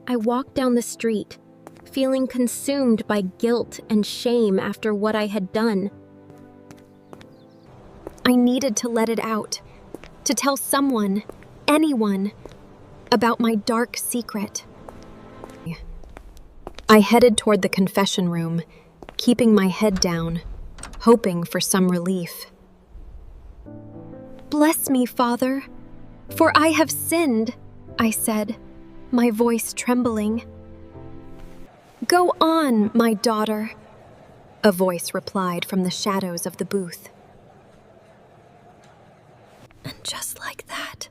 I walked down the street, feeling consumed by guilt and shame after what I had done. I needed to let it out, to tell someone, anyone, about my dark secret. I headed toward the confession room, keeping my head down, hoping for some relief. "Bless me, Father, for I have sinned," I said, my voice trembling. "Go on, my daughter," a voice replied from the shadows of the booth. And just like that,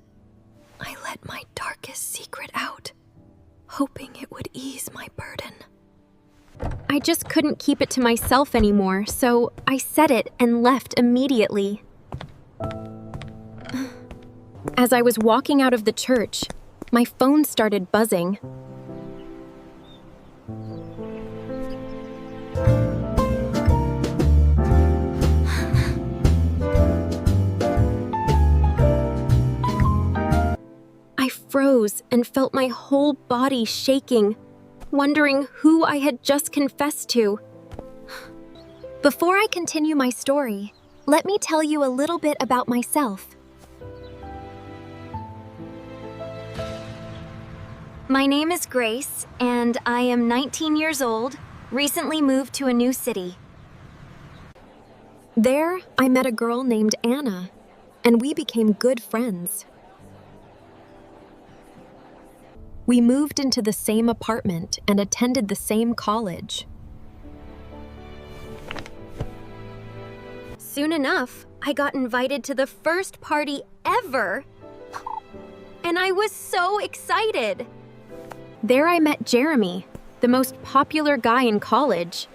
I let my darkest secret out, hoping it would ease my burden. I just couldn't keep it to myself anymore, so I said it and left immediately. As I was walking out of the church, my phone started buzzing. I froze and felt my whole body shaking, wondering who I had just confessed to. Before I continue my story, let me tell you a little bit about myself. My name is Grace, and I am 19 years old, recently moved to a new city. There, I met a girl named Anna, and we became good friends. We moved into the same apartment and attended the same college. Soon enough, I got invited to the first party ever, and I was so excited. There I met Jeremy, the most popular guy in college.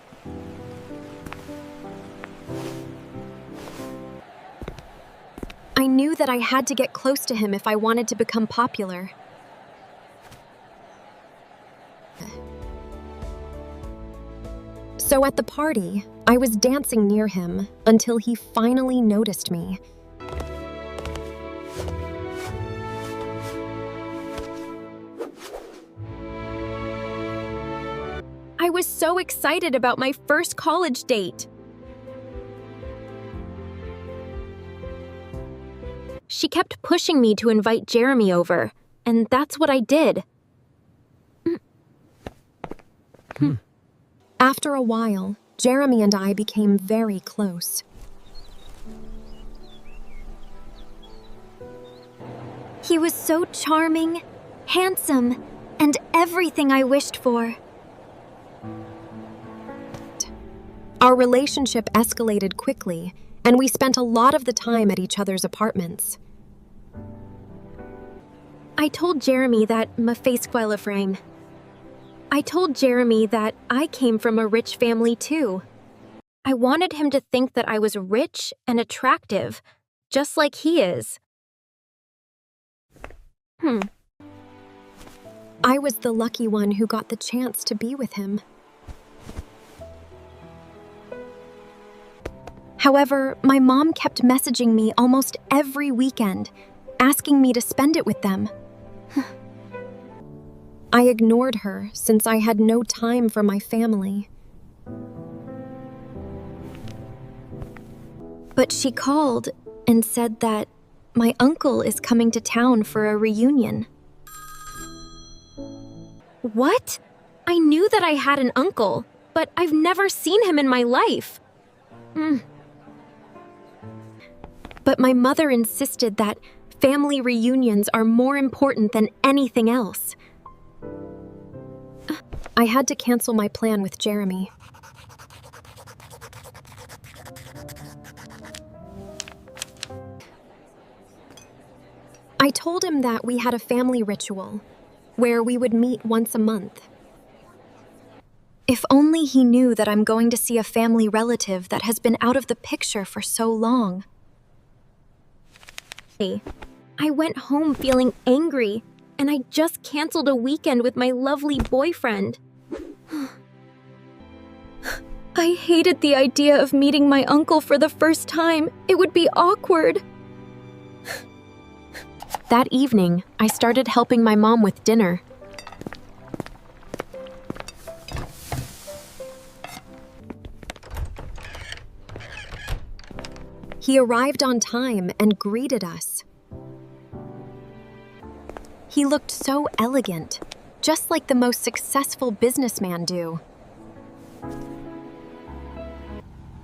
I knew that I had to get close to him if I wanted to become popular. So at the party, I was dancing near him until he finally noticed me. I was so excited about my first college date. She kept pushing me to invite Jeremy over, and that's what I did. After a while, Jeremy and I became very close. He was so charming, handsome, and everything I wished for. Our relationship escalated quickly, and we spent a lot of the time at each other's apartments. I told Jeremy that I told Jeremy that I came from a rich family too. I wanted him to think that I was rich and attractive, just like he is. I was the lucky one who got the chance to be with him. However, my mom kept messaging me almost every weekend, asking me to spend it with them. I ignored her since I had no time for my family. But she called and said that my uncle is coming to town for a reunion. What? I knew that I had an uncle, but I've never seen him in my life. But my mother insisted that family reunions are more important than anything else. I had to cancel my plan with Jeremy. I told him that we had a family ritual where we would meet once a month. If only he knew that I'm going to see a family relative that has been out of the picture for so long. I went home feeling angry, and I just canceled a weekend with my lovely boyfriend. I hated the idea of meeting my uncle for the first time. It would be awkward. That evening, I started helping my mom with dinner. He arrived on time and greeted us. He looked so elegant, just like the most successful businessmen do.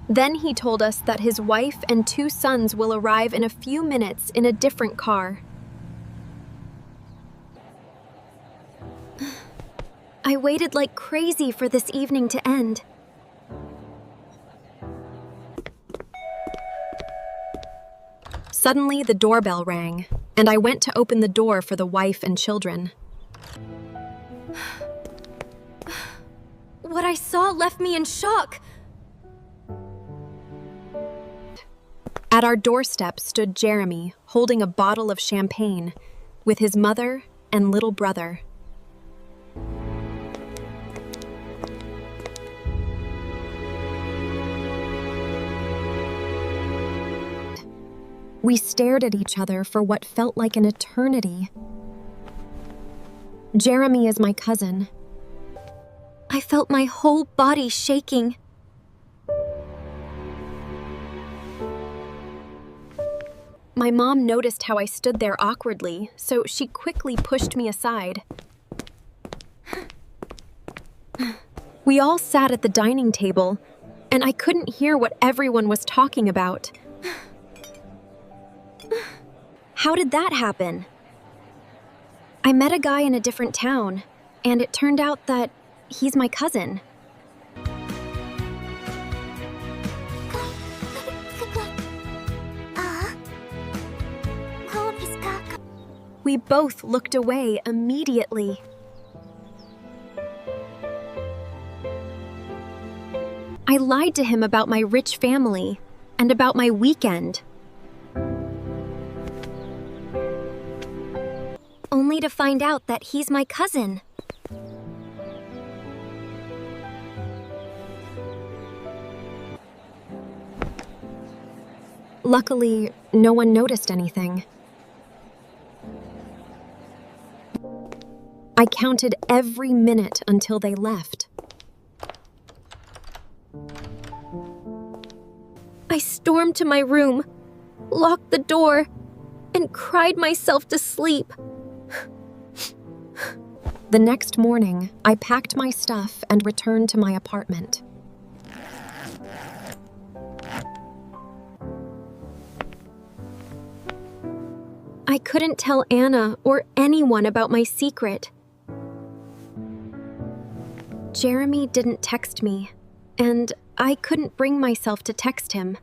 Then he told us that his wife and 2 sons will arrive in a few minutes in a different car. I waited like crazy for this evening to end. Suddenly, the doorbell rang, and I went to open the door for the wife and children. What I saw left me in shock. At our doorstep stood Jeremy, holding a bottle of champagne, with his mother and little brother. We stared at each other for what felt like an eternity. Jeremy is my cousin. I felt my whole body shaking. My mom noticed how I stood there awkwardly, so she quickly pushed me aside. We all sat at the dining table, and I couldn't hear what everyone was talking about. How did that happen? I met a guy in a different town, and it turned out that he's my cousin. We both looked away immediately. I lied to him about my rich family and about my weekend. Only to find out that he's my cousin. Luckily, no one noticed anything. I counted every minute until they left. I stormed to my room, locked the door, and cried myself to sleep. The next morning, I packed my stuff and returned to my apartment. I couldn't tell Anna or anyone about my secret. Jeremy didn't text me, and I couldn't bring myself to text him.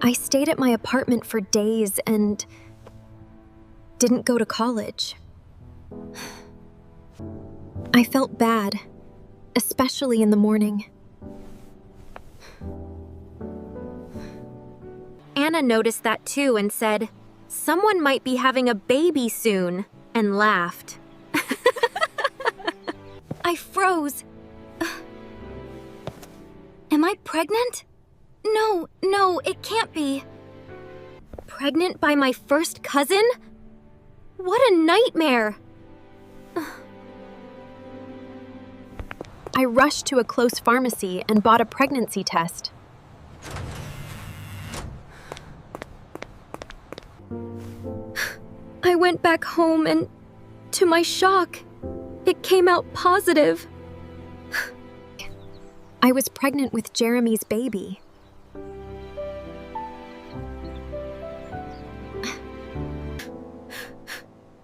I stayed at my apartment for days and didn't go to college. I felt bad, especially in the morning. Anna noticed that too and said, "Someone might be having a baby soon," and laughed. I froze. Am I pregnant? No, it can't be. Pregnant by my first cousin? What a nightmare! I rushed to a close pharmacy and bought a pregnancy test. I went back home and, to my shock, it came out positive. I was pregnant with Jeremy's baby.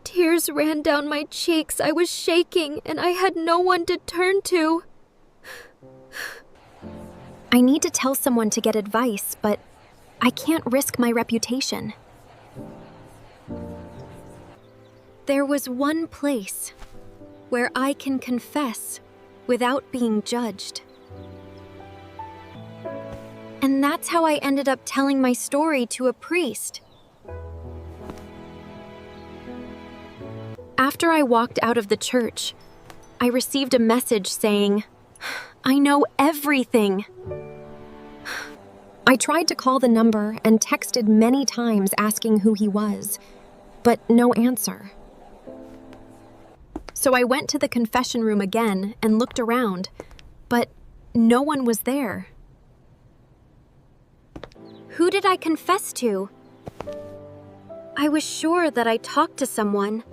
Tears ran down my cheeks. I was shaking, and I had no one to turn to. I need to tell someone to get advice, but I can't risk my reputation. There was one place where I can confess without being judged. And that's how I ended up telling my story to a priest. After I walked out of the church, I received a message saying, "I know everything." I tried to call the number and texted many times asking who he was, but no answer. So I went to the confession room again and looked around, but no one was there. Who did I confess to? I was sure that I talked to someone,